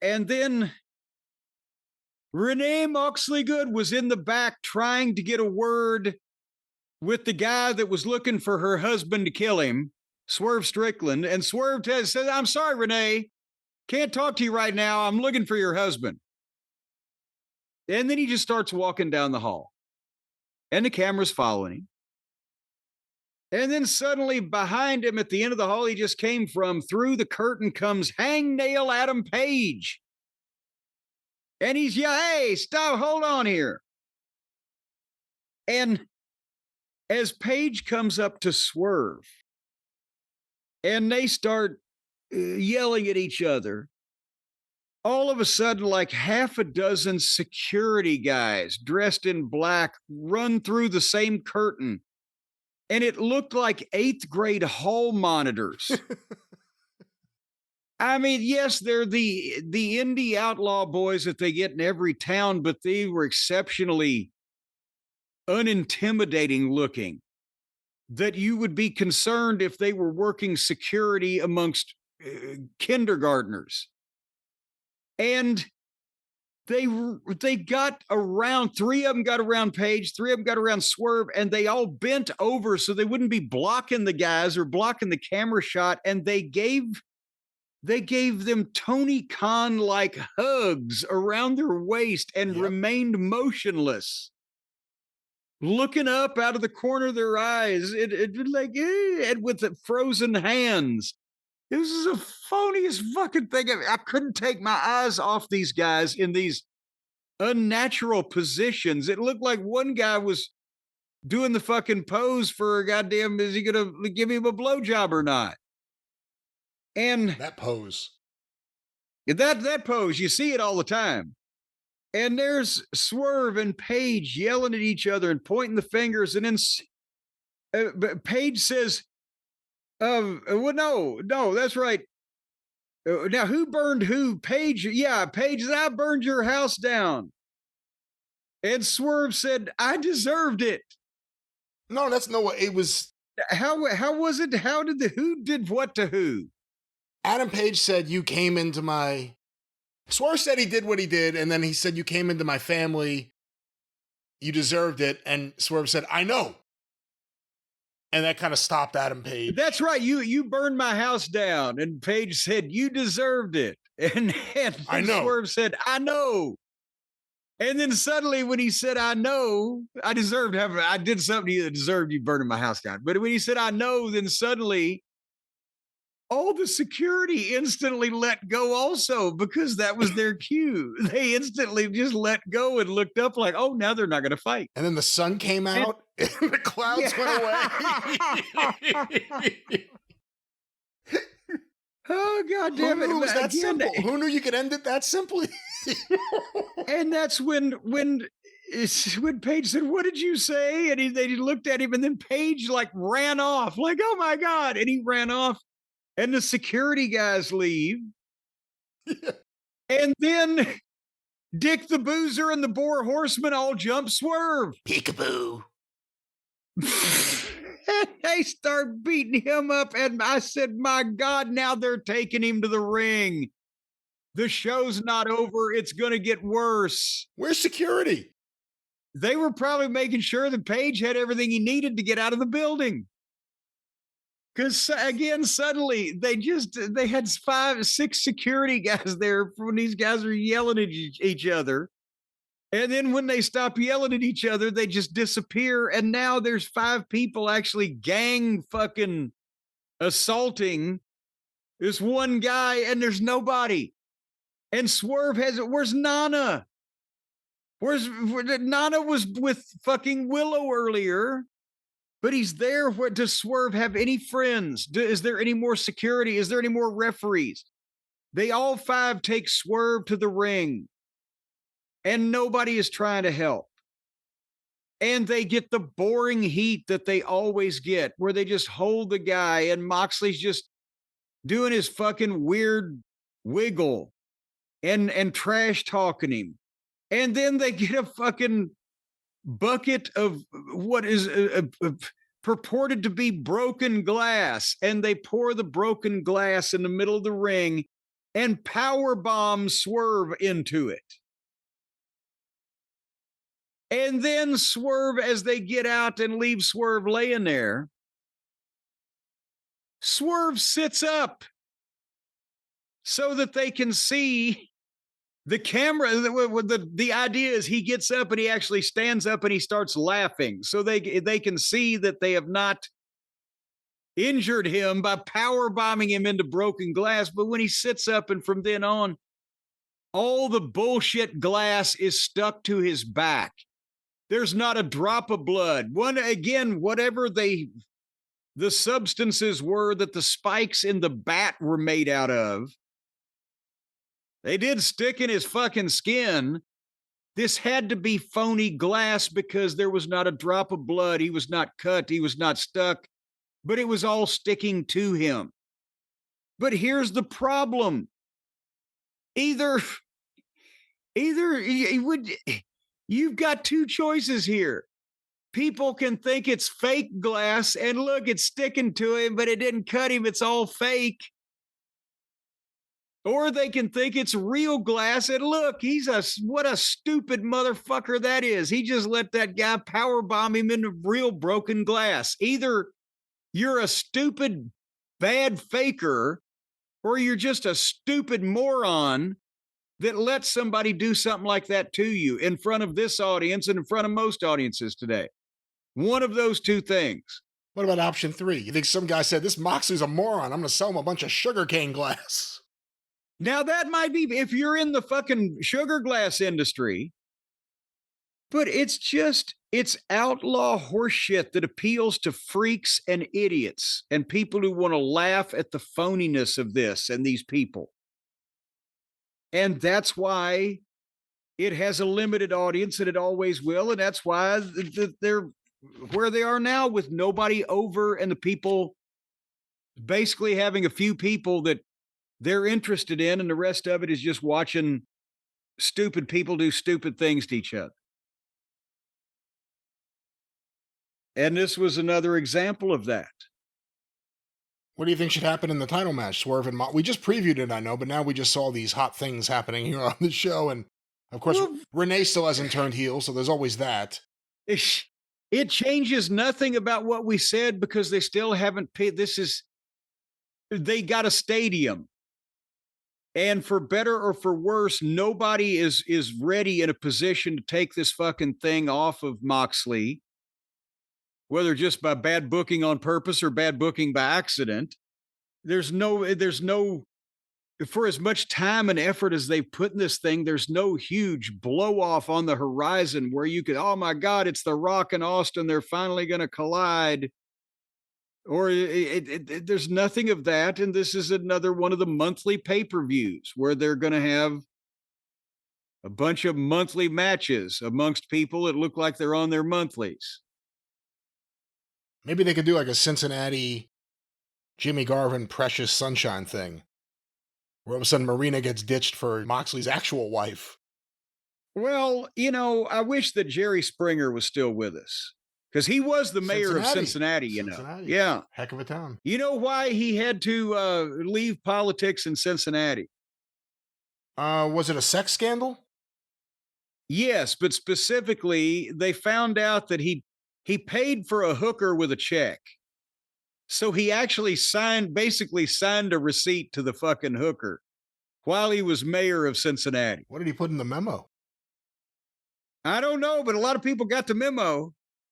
And then Renee Moxley Good was in the back trying to get a word with the guy that was looking for her husband to kill him, Swerve Strickland. And Swerve said, I'm sorry, Renee. Can't talk to you right now. I'm looking for your husband. And then he just starts walking down the hall. And the camera's following him. And then suddenly behind him at the end of the hall he just came from, through the curtain comes Hangnail Adam Page. And he's, hey, stop, hold on here. And as Page comes up to Swerve, and they start yelling at each other, all of a sudden, like half a dozen security guys dressed in black run through the same curtain. And it looked like 8th grade hall monitors. I mean, yes, they're the indie outlaw boys that they get in every town, but they were exceptionally unintimidating looking, that you would be concerned if they were working security amongst kindergartners. And they got around, 3 of them got around Page, 3 of them got around Swerve, and they all bent over so they wouldn't be blocking the guys or blocking the camera shot. And they gave them Tony Khan-like hugs around their waist and remained motionless, looking up out of the corner of their eyes, and with the frozen hands. This is the phoniest fucking thing. I couldn't take my eyes off these guys in these unnatural positions. It looked like one guy was doing the fucking pose for a goddamn, is he going to give him a blowjob or not? And that pose, that pose, you see it all the time. And there's Swerve and Page yelling at each other and pointing the fingers. And then Page says, well, no, that's right. Now, who burned who? Page, Page said, I burned your house down. And Swerve said, I deserved it. No, that's no way. It was. How was it? Who did what to who? Adam Page said, you came into my. Swerve said he did what he did, and then he said, you came into my family. You deserved it. And Swerve said, I know. And that kind of stopped Adam Page. That's right. You burned my house down. And Page said, you deserved it. And I know. Swerve said, I know. And then suddenly when he said, I know, I did something to you that deserved you burning my house down. But when he said, I know, then suddenly all the security instantly let go also, because that was their cue. They instantly just let go and looked up like, oh, now they're not going to fight. And then the sun came out and the clouds went away. Oh, God damn it. Who knew it was that simple? Who knew you could end it that simply? And that's when Page said, what did you say? And they looked at him, and then Page like ran off like, oh my God. And he ran off, and the security guys leave. And then Dick the Boozer and the Boar Horseman all jump Swerve. Peekaboo. And they start beating him up. And I said, my God, now they're taking him to the ring. The show's not over. It's going to get worse. Where's security? They were probably making sure that Page had everything he needed to get out of the building. Because again, suddenly they had 5, 6 security guys there when these guys are yelling at each other. And then when they stop yelling at each other, they just disappear. And now there's 5 people actually gang fucking assaulting this one guy, and there's nobody. And Swerve where's Nana? Nana was with fucking Willow earlier, but he's there. Does Swerve have any friends? Is there any more security? Is there any more referees? They all 5 take Swerve to the ring, and nobody is trying to help. And they get the boring heat that they always get, where they just hold the guy, and Moxley's just doing his fucking weird wiggle and trash talking him. And then they get a fucking bucket of what is purported to be broken glass, and they pour the broken glass in the middle of the ring, and power bombs Swerve into it. And then Swerve, as they get out and leave Swerve laying there, Swerve sits up so that they can see the camera. The idea is he gets up and he actually stands up and he starts laughing so they can see that they have not injured him by power bombing him into broken glass. But when he sits up and from then on, all the bullshit glass is stuck to his back. There's not a drop of blood. Whatever the substances were that the spikes in the bat were made out of, they did stick in his fucking skin. This had to be phony glass because there was not a drop of blood. He was not cut. He was not stuck, but it was all sticking to him. But here's the problem. Either you've got two choices here. People can think it's fake glass and look, it's sticking to him, but it didn't cut him. It's all fake. Or they can think it's real glass and look, what a stupid motherfucker that is. He just let that guy power bomb him into real broken glass. Either you're a stupid, bad faker, or you're just a stupid moron that lets somebody do something like that to you in front of this audience and in front of most audiences today. One of those two things. What about option 3? You think some guy said, this Moxley's a moron. I'm going to sell him a bunch of sugarcane glass. Now, that might be if you're in the fucking sugar glass industry, but it's outlaw horseshit that appeals to freaks and idiots and people who want to laugh at the phoniness of this and these people. And that's why it has a limited audience, and it always will. And that's why they're where they are now, with nobody over and the people basically having a few people that they're interested in, and the rest of it is just watching stupid people do stupid things to each other. And this was another example of that. What do you think should happen in the title match, Swerve and We just previewed it, I know, but now we just saw these hot things happening here on the show. And of course, Renee still hasn't turned heel, so there's always that. It changes nothing about what we said because they still haven't paid. They got a stadium. And for better or for worse, nobody is ready in a position to take this fucking thing off of Moxley, whether just by bad booking on purpose or bad booking by accident. There's no, for as much time and effort as they put in this thing, there's no huge blow off on the horizon where you could, oh my God, it's The Rock and Austin. They're finally going to collide. Or there's nothing of that. And this is another one of the monthly pay-per-views where they're going to have a bunch of monthly matches amongst people that look like they're on their monthlies. Maybe they could do like a Cincinnati Jimmy Garvin Precious Sunshine thing, where all of a sudden Marina gets ditched for Moxley's actual wife. Well, I wish that Jerry Springer was still with us. Because he was the mayor of Cincinnati, Cincinnati. Yeah. Heck of a town. You know why he had to leave politics in Cincinnati? Was it a sex scandal? Yes, but specifically, they found out that he paid for a hooker with a check. So he actually basically signed a receipt to the fucking hooker while he was mayor of Cincinnati. What did he put in the memo? I don't know, but a lot of people got the memo.